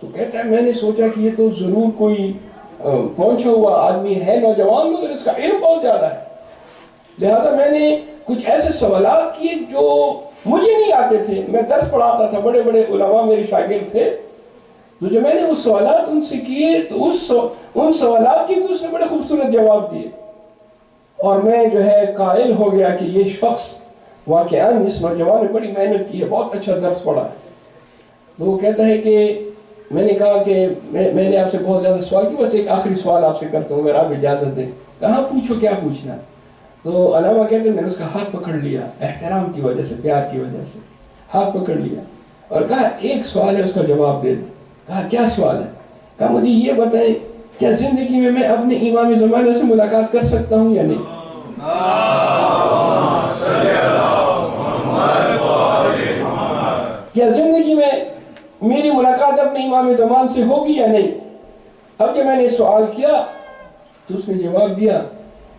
تو کہتا ہے میں نے سوچا کہ یہ تو ضرور کوئی پہنچا ہوا آدمی ہے نوجوان مگر اس کا علم بہت زیادہ ہے. لہذا میں نے کچھ ایسے سوالات کیے جو مجھے نہیں آتے تھے. میں درس پڑھاتا تھا, بڑے بڑے علماء میرے شاگرد تھے, تو جب میں نے وہ سوالات ان سے کیے تو ان سوالات کی بھی اس نے بڑے خوبصورت جواب دیے, اور میں جو ہے قائل ہو گیا کہ یہ شخص واقعاً اس نوجوان نے بڑی محنت کی ہے, بہت اچھا درس پڑھا ہے. تو وہ کہتا ہے کہ میں نے کہا کہ میں نے آپ سے بہت زیادہ سوال کیا, بس ایک آخری سوال آپ سے کرتا ہوں اگر آپ اجازت دیں. کہاں پوچھو کیا پوچھنا. تو علامہ کہتے ہیں میں نے اس کا ہاتھ پکڑ لیا, احترام کی وجہ سے, پیار کی وجہ سے ہاتھ پکڑ لیا اور کہا ایک سوال ہے اس کا جواب دے دیں. کہا کیا سوال ہے؟ کہا مجھے یہ بتائیں کیا زندگی میں اپنے امام زمانے سے ملاقات کر سکتا ہوں یا نہیں؟ کیا زندگی میں میری ملاقات اپنے امام زمان سے ہوگی یا نہیں؟ اب جب میں نے سوال کیا تو اس نے جواب دیا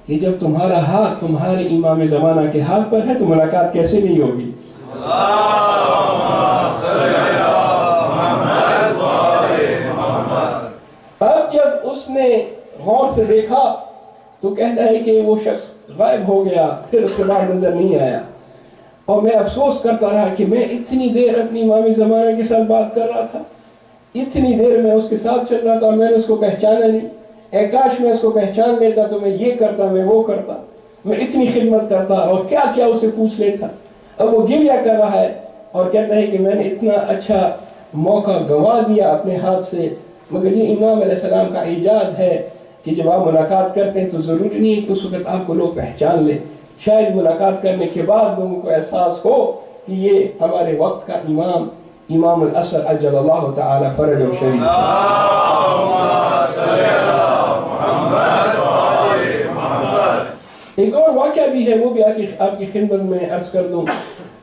کہ جب تمہارا ہاتھ تمہارے امام زمانہ کے ہاتھ پر ہے تو ملاقات کیسے نہیں ہوگی؟ اب جب اس نے غور سے دیکھا تو کہتا ہے کہ وہ شخص غائب ہو گیا, پھر اس کے بعد نظر نہیں آیا. اور میں افسوس کرتا رہا کہ میں اتنی دیر اپنی امام زمانہ کے ساتھ بات کر رہا تھا, اتنی دیر میں اس کے ساتھ چل رہا تھا اور میں نے اس کو پہچانا نہیں. اے کاش میں اس کو پہچان لیتا تو میں یہ کرتا, میں وہ کرتا, میں اتنی خدمت کرتا اور کیا کیا اسے پوچھ لیتا. اب وہ گریہ کر رہا ہے اور کہتا ہے کہ میں نے اتنا اچھا موقع گنوا دیا اپنے ہاتھ سے. مگر یہ امام علیہ السلام کا ایجاد ہے کہ جب آپ ملاقات کرتے ہیں تو ضروری نہیں ہے کہ اس وقت آپ کو لوگ پہچان لیں. شاید ملاقات کرنے کے بعد لوگوں کو احساس ہو کہ یہ ہمارے وقت کا امام العصر عجل اللہ تعالی فرج و شریف. ایک اور واقعہ بھی ہے, وہ بھی آپ کی خدمت میں عرض کر دوں.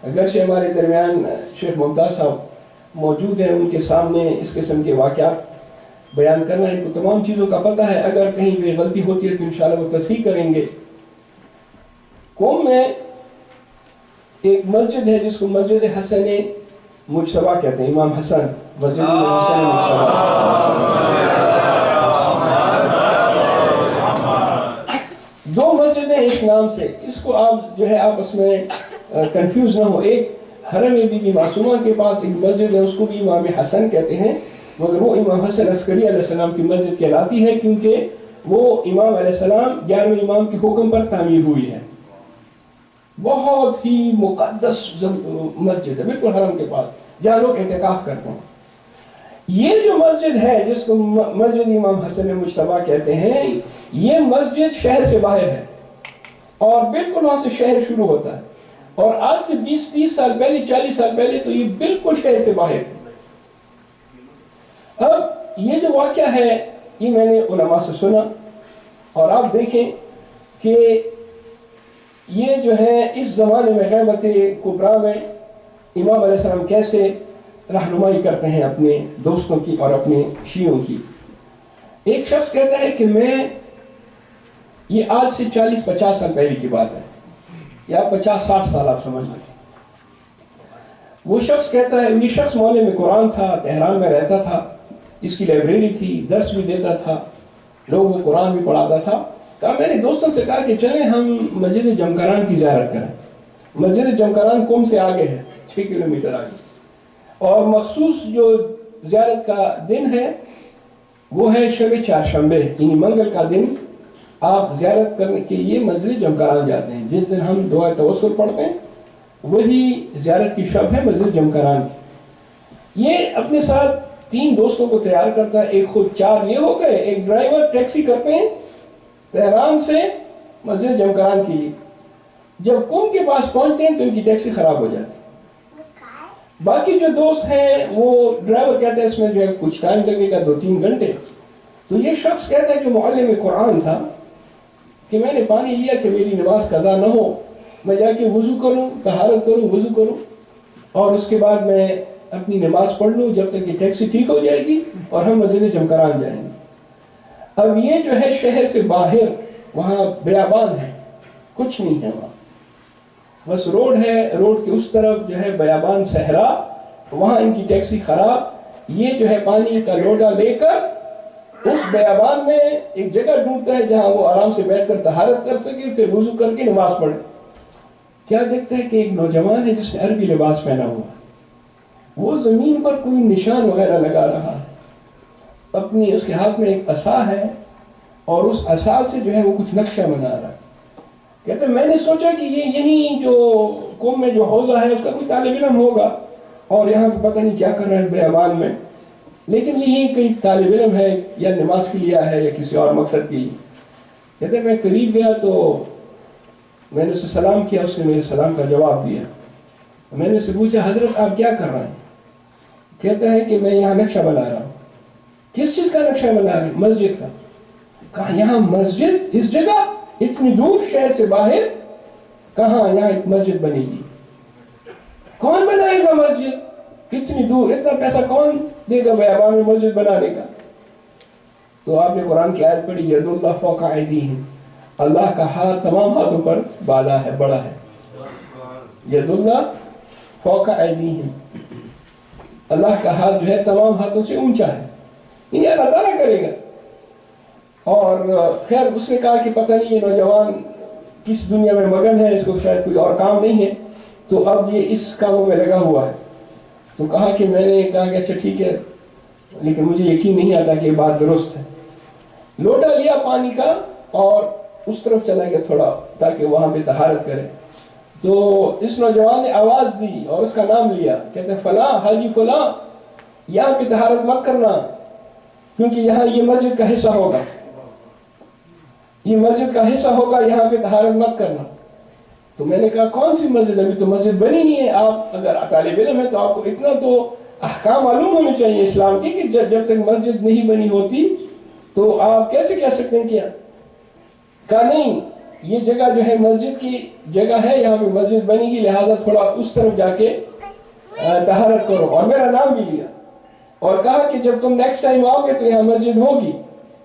اگرچہ ہمارے درمیان شیخ ممتاز صاحب موجود ہیں, ان کے سامنے اس قسم کے واقعات بیان کرنا, ان کو تمام چیزوں کا پتہ ہے. اگر کہیں بھی غلطی ہوتی ہے تو انشاءاللہ وہ تصحیح کریں گے. قوم میں ایک مسجد ہے جس کو مسجد حسن مجتبیٰ کہتے ہیں, امام حسن, مسجد حسن مجتبیٰ. دو مسجدیں اس نام سے, اس کو آپ جو ہے آپس میں کنفیوز نہ ہو. ایک حرم بی بی معصومہ کے پاس ایک مسجد ہے, اس کو بھی امام حسن کہتے ہیں, مگر وہ امام حسن عسکری علیہ السلام کی مسجد کہلاتی ہے کیونکہ وہ امام علیہ السلام 11ویں امام کے حکم پر تعمیر ہوئی ہے. بہت ہی مقدس مسجد ہے, بالکل حرم کے پاس, جہاں لوگ اعتکاف کرتے ہیں. یہ جو مسجد ہے جس کو مسجد امام حسن مجتبیٰ کہتے ہیں, یہ مسجد شہر سے باہر ہے اور بالکل وہاں سے شہر شروع ہوتا ہے. اور آج سے 20-30 سال پہلے, 40 سال پہلے تو یہ بالکل شہر سے باہر تھے. اب یہ جو واقعہ ہے یہ میں نے علماء سے سنا, اور آپ دیکھیں کہ یہ جو ہے اس زمانے میں غیبت کبریٰ میں امام علیہ السلام کیسے رہنمائی کرتے ہیں اپنے دوستوں کی اور اپنے شیعوں کی. ایک شخص کہتا ہے کہ میں, یہ آج سے 40-50 سال پہلے کی بات ہے, یا 50-60 سال آپ سمجھ لیں. وہ شخص کہتا ہے, یہ شخص مولوی میں قرآن تھا, تہران میں رہتا تھا, اس کی لائبریری تھی, درس بھی دیتا تھا, لوگوں کو قرآن بھی پڑھاتا تھا. کہا میں نے دوستوں سے کہا کہ چلیں ہم مسجد جمکران کی زیارت کریں. مسجد جمکران قم سے آگے ہے, 6 کلومیٹر آگے, اور مخصوص جو زیارت کا دن ہے وہ ہے شب چہارشنبے, یعنی منگل کا دن آپ زیارت کرنے کے لیے مسجد جمکران جاتے ہیں. جس دن ہم دعا توسل پڑھتے ہیں وہی زیارت کی شب ہے مسجد جمکران کی. یہ اپنے ساتھ 3 دوستوں کو تیار کرتا ہے, ایک خود 4 یہ ہو گئے, ایک ڈرائیور ٹیکسی کرتے ہیں تہران سے مسجد جمکران کے لیے. جب قم کے پاس پہنچتے ہیں تو ان کی ٹیکسی خراب ہو جاتی ہے. باقی جو دوست ہیں وہ ڈرائیور کہتے ہیں اس میں جو ہے کچھ ٹائم لگے گا, 2-3 گھنٹے. تو یہ شخص کہتا ہے جو معلم قرآن تھا کہ میں نے پانی لیا کہ میری نماز قضا نہ ہو, میں جا کے وضو کروں, طہارت کروں, وضو کروں, اور اس کے بعد میں اپنی نماز پڑھ لوں جب تک کہ ٹیکسی ٹھیک ہو جائے گی اور ہم مسجد جمکران جائیں گے. اب یہ جو ہے شہر سے باہر, وہاں بیابان ہے, کچھ نہیں ہے وہاں, بس روڈ ہے, روڈ کے اس طرف جو ہے بیابان صحرا, وہاں ان کی ٹیکسی خراب، یہ جو ہے پانی کا لوٹا لے کر اس بیابان میں ایک جگہ ڈھونڈتا ہے جہاں وہ آرام سے بیٹھ کر طہارت کر سکے، پھر وضو کر کے نماز پڑھے۔ کیا دیکھتا ہے کہ ایک نوجوان ہے جس نے عربی لباس پہنا ہوا، وہ زمین پر کوئی نشان وغیرہ لگا رہا ہے، اپنی اس کے ہاتھ میں ایک عصا ہے اور اس عصا سے جو ہے وہ کچھ نقشہ بنا رہا ہے۔ کہتے ہیں میں نے سوچا کہ یہ یہی جو قوم میں جو حوضہ ہے اس کا کوئی طالب علم ہوگا اور یہاں پہ پتہ نہیں کیا کر رہا ہے بیابان میں، لیکن یہی کوئی طالب علم ہے یا نماز کے لیے ہے یا کسی اور مقصد کے لیے۔ کہتے ہیں میں قریب گیا تو میں نے اسے سلام کیا، اس نے میرے سلام کا جواب دیا۔ میں نے اسے پوچھا حضرت آپ کیا کر رہے ہیں؟ کہتا ہے کہ میں یہاں نقشہ بنا رہا ہوں۔ کس چیز کا نقشہ بنا رہے ہیں؟ مسجد کا۔ کہا یہاں مسجد اس جگہ اتنی دور شہر سے باہر؟ کہاں یہاں ایک مسجد بنے گی۔ کون بنائے گا مسجد کتنی دور؟ اتنا پیسہ کون دے گا بیابان میں مسجد بنانے کا؟ تو آپ نے قرآن کی آیت پڑھی ید اللہ فوق ایدیہم، اللہ کا ہاتھ تمام ہاتھوں پر بالا ہے، بڑا ہے۔ ید اللہ فوق ایدیہم، اللہ کا ہاتھ جو ہے تمام ہاتھوں سے اونچا ہے، یعنی اللہ تعالیٰ کرے گا۔ اور خیر اس نے کہا کہ پتہ نہیں یہ نوجوان کس دنیا میں مگن ہے، اس کو شاید کوئی اور کام نہیں ہے، تو اب یہ اس کاموں میں لگا ہوا ہے۔ تو کہا کہ میں نے کہا کہ اچھا ٹھیک ہے، لیکن مجھے یقین نہیں آتا کہ یہ بات درست ہے۔ لوٹا لیا پانی کا اور اس طرف چلا گیا تھوڑا تاکہ وہاں پہ طہارت کرے۔ تو اس نوجوان نے آواز دی اور اس کا نام لیا، کہتے ہیں فلاں حاجی فلاں، یہاں پہ طہارت مت کرنا کیونکہ یہاں یہ مسجد کا حصہ ہوگا، یہ مسجد کا حصہ ہوگا، یہاں پہ طہارت مت کرنا۔ تو میں نے کہا کون سی مسجد؟ ابھی تو مسجد بنی نہیں ہے، آپ اگر طالب علم ہے تو آپ کو اتنا تو احکام معلوم ہونے چاہیے اسلام کے کہ جب تک مسجد نہیں بنی ہوتی تو آپ کیسے کہہ سکتے ہیں کیا؟ کہا نہیں، یہ جگہ جو ہے مسجد کی جگہ ہے، یہاں پہ مسجد بنے گی، لہذا تھوڑا اس طرف جا کے طہارت کرو، اور میرا نام بھی لیا اور کہا کہ جب تم نیکسٹ ٹائم آؤ گے تو یہاں مسجد ہوگی،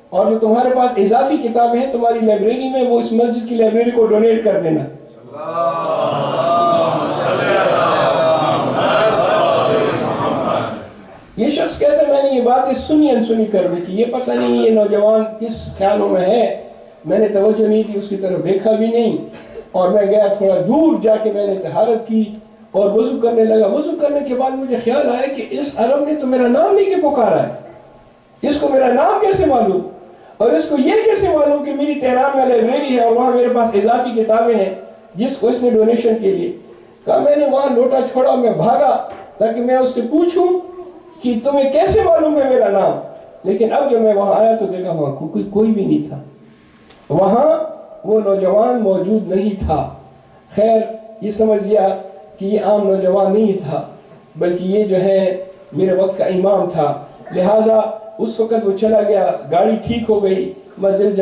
اور جو تمہارے پاس اضافی کتابیں ہیں تمہاری لائبریری میں وہ اس مسجد کی لائبریری کو ڈونیٹ کر دینا۔ یہ شخص کہتا ہے میں نے یہ باتیں سنی کر دی کہ یہ پتہ نہیں یہ نوجوان کس خیالوں میں ہے، میں نے توجہ نہیں دی، اس کی طرف دیکھا بھی نہیں، اور میں گیا تھوڑا دور جا کے میں نے طہارت کی اور وضو کرنے لگا۔ وضو کرنے کے بعد مجھے خیال آیا کہ اس عرب نے تو میرا نام لے کے پکارا ہے، اس کو میرا نام کیسے معلوم، اور اس کو یہ کیسے معلوم کہ میری تہران میں لائبریری ہے اور وہاں میرے پاس اضافی کتابیں ہیں جس کو اس نے ڈونیشن کے لیے۔ کہا میں نے وہاں لوٹا چھوڑا، میں بھاگا تاکہ میں اس سے پوچھوں کہ تمہیں کیسے معلوم ہے میرا نام، لیکن اب جب میں وہاں آیا تو دیکھا وہاں کوئی بھی نہیں تھا، وہاں وہ نوجوان موجود نہیں تھا۔ خیر یہ سمجھ لیا کہ یہ عام نوجوان نہیں تھا بلکہ یہ جو ہے میرے وقت کا امام تھا، لہٰذا اس وقت وہ چلا گیا، گاڑی ٹھیک ہو گئی، مسجد